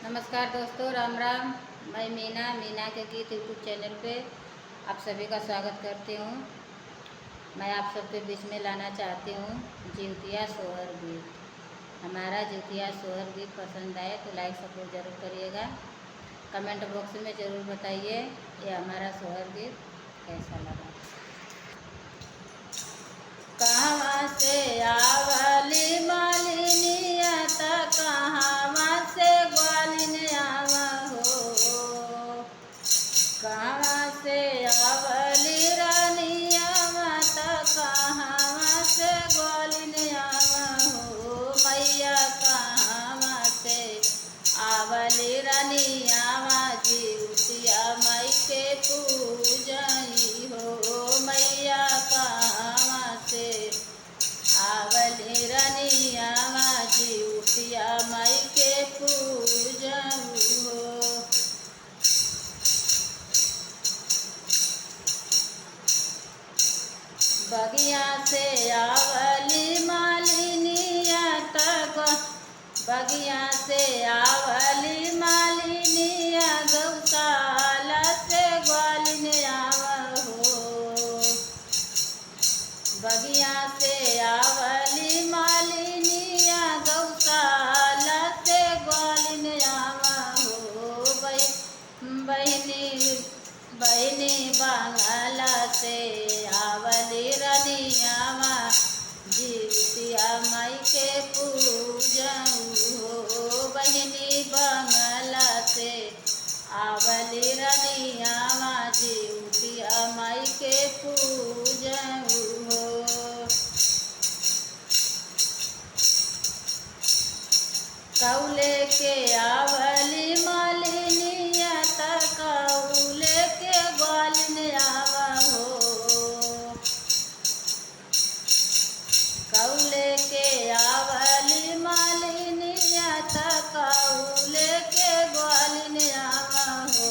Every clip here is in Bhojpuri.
नमस्कार दोस्तों, राम राम। मैं मीना के गीत यूट्यूब चैनल पे आप सभी का स्वागत करती हूँ। मैं आप सबके बीच में लाना चाहती हूँ जिउतिया सोहर गीत। हमारा जिउतिया सोहर गीत पसंद आए तो लाइक सपोर्ट ज़रूर करिएगा। कमेंट बॉक्स में ज़रूर बताइए ये हमारा सोहर गीत कैसा लगा। कहाँ से आवली मालिनिया त कहाँ से ग्वालिन आवा हो। कहाँ से आवली रानिया त कहाँ से ग्वालिन आवा हो। मैया कहाँ से आवली रानिया जिउतिया माई के पूजई हो। मैया कहाँ से आवली रानिया जिउतिया माई के पूजऊ हो। बगिया से आवली मालिनिया तक बगिया से आवली मालिनिया गौशाला से ग्वालिन आवा हो। बगिया से आवली मालिनिया गौशाला से ग्वालिन आवा हो। बहनी बांगला से आवली रनियावा जिउतिया माई के पूजऊ हो। बहनी बांगला से आवली रनियावा जिउतिया माई के पूजऊ हो। कौले के आवली मालिनिया त कौले के ग्वालिन आवा हो। कौले के आवली मालिनिया त कौले के ग्वालिन आवा हो।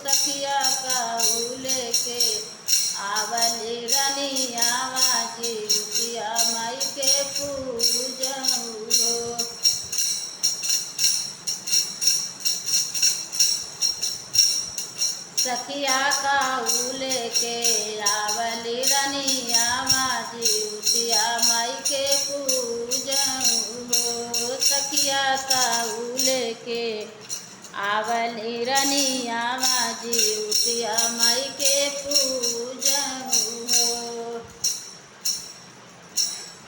सखिया कौले के आवली रनियावा जिउतिया माई के पूजऊ हो। सखिया कौले के आवली रनियावा जिउतिया माई के पूजऊ हो। सखिया कौले के आवली रनियावा जिउतिया माई के पूजऊ हो।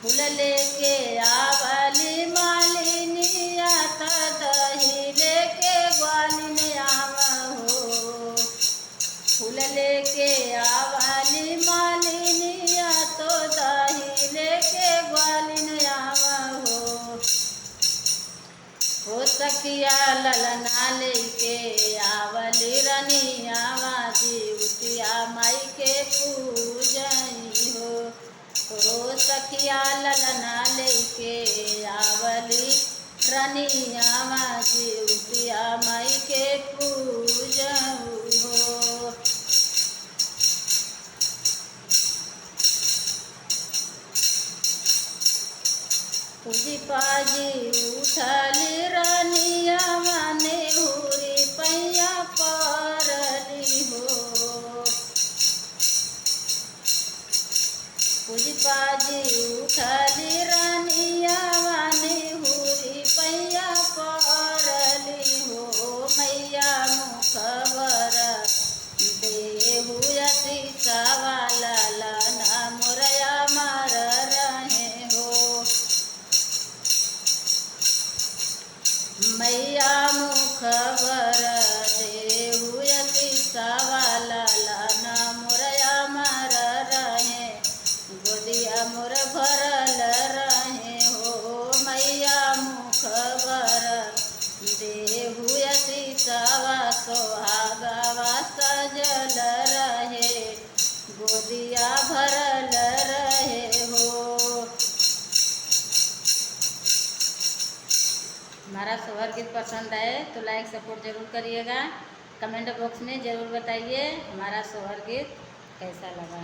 फूल लेके आवली मालिनिया त दही लेके ग्वालिन आवा हो। फूल लेके आवली मालिनिया तो दही लेके ग्वालिन आवा हो। सखिया ललना लेके आवली रनियावा जिउतिया माई के पूजई हो। सखिया ललना लेके आवली रनियावा जिउतिया माई के पूजऊ हो। पूजी पाजी उठली रानियावा नेहुरी पैया परली हो। पूजी पाजी उठली रानियावा नेहुरी पैया परली हो। मैया मुखबर देहुयती सवाला लाना मोरया मार रहे हो। मैया मुखबर देहुयती सवाला लाना मोरया मार रहे गोदिया मोर भरल रहे हो। मैया मुखबर देहुयती सवा सोहागवा सजल रहे गोदिया भरल रहे हो। हमारा सोहर गीत पसंद आए तो लाइक सपोर्ट ज़रूर करिएगा। कमेंट बॉक्स में ज़रूर बताइए हमारा सोहर गीत कैसा लगा।